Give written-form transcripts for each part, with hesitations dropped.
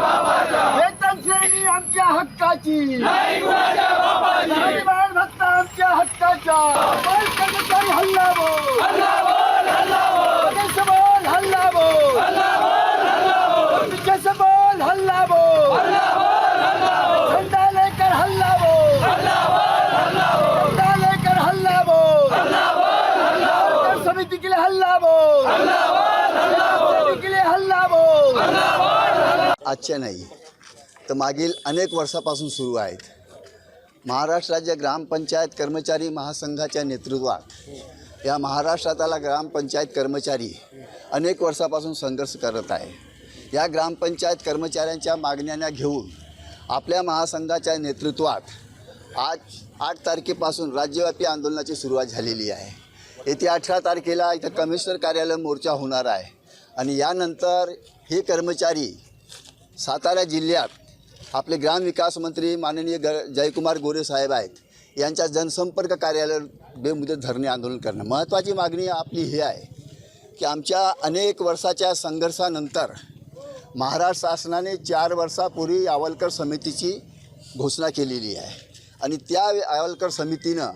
बाबाचा, वेतन श्रेणी आमच्या हक्काची, गरीबाळ भत्ता आमच्या हक्काचा. बोल कर्मचारी हल्ला बोल, बोल हल्ला बोल, विजय बोल हल्ला बोल, झंडा लेकर हल्ला बोल, झंडा लेकर हल्ला बोल, समिति के लिए हल्ला बोल, समिति के लिए हल्ला बोल. आजच्या नाही तर मागील अनेक वर्षापासून सुरू आहेत. महाराष्ट्र राज्य ग्रामपंचायत कर्मचारी महासंघाच्या नेतृत्वात या महाराष्ट्रातला ग्रामपंचायत कर्मचारी अनेक वर्षापासून संघर्ष करत आहे. या ग्रामपंचायत कर्मचाऱ्यांच्या मागण्यांना घेऊन आपल्या महासंघाच्या नेतृत्वात आज 8 तारखेपासून राज्यव्यापी आंदोलनाची सुरुवात झालेली आहे. येत्या 18 तारखेला इथं कमिशनर कार्यालय मोर्चा होणार आहे आणि यानंतर हे कर्मचारी सातारा जिल्ह्यात आपले ग्रामविकास मंत्री माननीय जयकुमार गोरे साहेब आहेत यांच्या जनसंपर्क कार्यालयावर बेमुदत धरणे आंदोलन करणं. महत्त्वाची मागणी आपली ही आहे की आमच्या अनेक वर्षाच्या संघर्षानंतर महाराष्ट्र शासनाने 4 वर्षापूर्वी यावलकर समितीची घोषणा केलेली आहे आणि त्या यावलकर समितीनं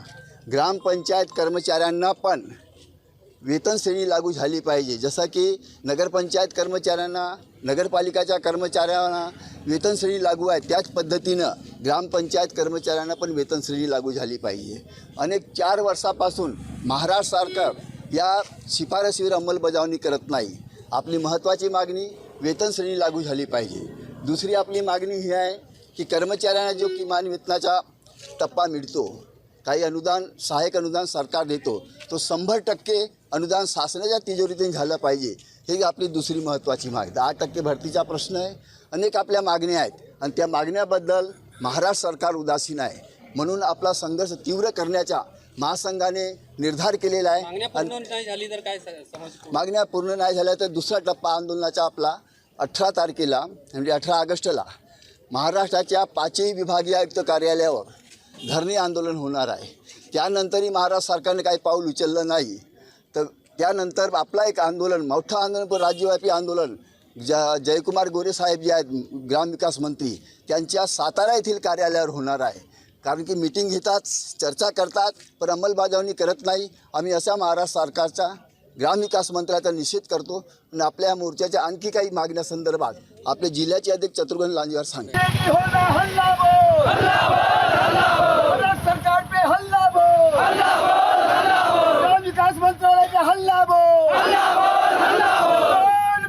ग्रामपंचायत कर्मचाऱ्यांना पण वेतन श्रेणी लागू झाली पाहिजे. जसं की नगरपंचायत कर्मचाऱ्यांना, नगरपालिकाच्या कर्मचाऱ्यांना वेतन श्रेणी लागू आहे त्याच पद्धतीनं ग्रामपंचायत कर्मचाऱ्यांना पण वेतन श्रेणी लागू झाली पाहिजे. अनेक 4 वर्षापासून महाराष्ट्र सरकार या शिफारसीवर अंमलबजावणी करत नाही. आपली महत्त्वाची मागणी वेतन श्रेणी लागू झाली पाहिजे. दुसरी आपली मागणी ही आहे की कर्मचाऱ्यांना जो किमान वेतनाचा टप्पा मिळतो, काही अनुदान, सहाय्यक अनुदान सरकार देतो, तो 100% अनुदान शासनाच्या तिजोरीतून झालं पाहिजे. ही आपली दुसरी महत्त्वाची मागणी. 10% भरतीचा प्रश्न आहे. अनेक आपल्या मागण्या आहेत आणि त्या मागण्याबद्दल महाराष्ट्र सरकार उदासीन आहे. म्हणून आपला संघर्ष तीव्र करण्याचा महासंघाने निर्धार केलेला आहे. मागण्या पूर्ण नाही झाली तर काय मागण्या पूर्ण नाही झाल्या तर दुसरा टप्पा आंदोलनाचा आपला 18 तारखेला म्हणजे 18 ऑगस्टला महाराष्ट्राच्या 5ही विभागीय आयुक्त कार्यालयावर धरणे आंदोलन होणार आहे. त्यानंतरही महाराष्ट्र सरकारने काही पाऊल उचललं नाही तर त्यानंतर आपला एक आंदोलन, मोठं आंदोलन, राज्यव्यापी आंदोलन जयकुमार गोरे साहेब जे आहेत ग्रामविकास मंत्री त्यांच्या सातारा येथील कार्यालयावर होणार आहे. कारण की मीटिंग घेतात, चर्चा करतात पण अंमलबजावणी करत नाही. आम्ही अशा महाराष्ट्र सरकारचा ग्रामविकास मंत्र्याचा निषेध करतो आणि आपल्या मोर्चाच्या आणखी काही मागण्यासंदर्भात आपले जिल्ह्याचे अध्यक्ष शत्रुघ्न लांजेवार सांगतात. सरकार पे हल्ला बोल, ग्राम विकास मंत्रालय पे हल्ला बोल,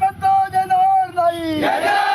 बनतो देणार नाही.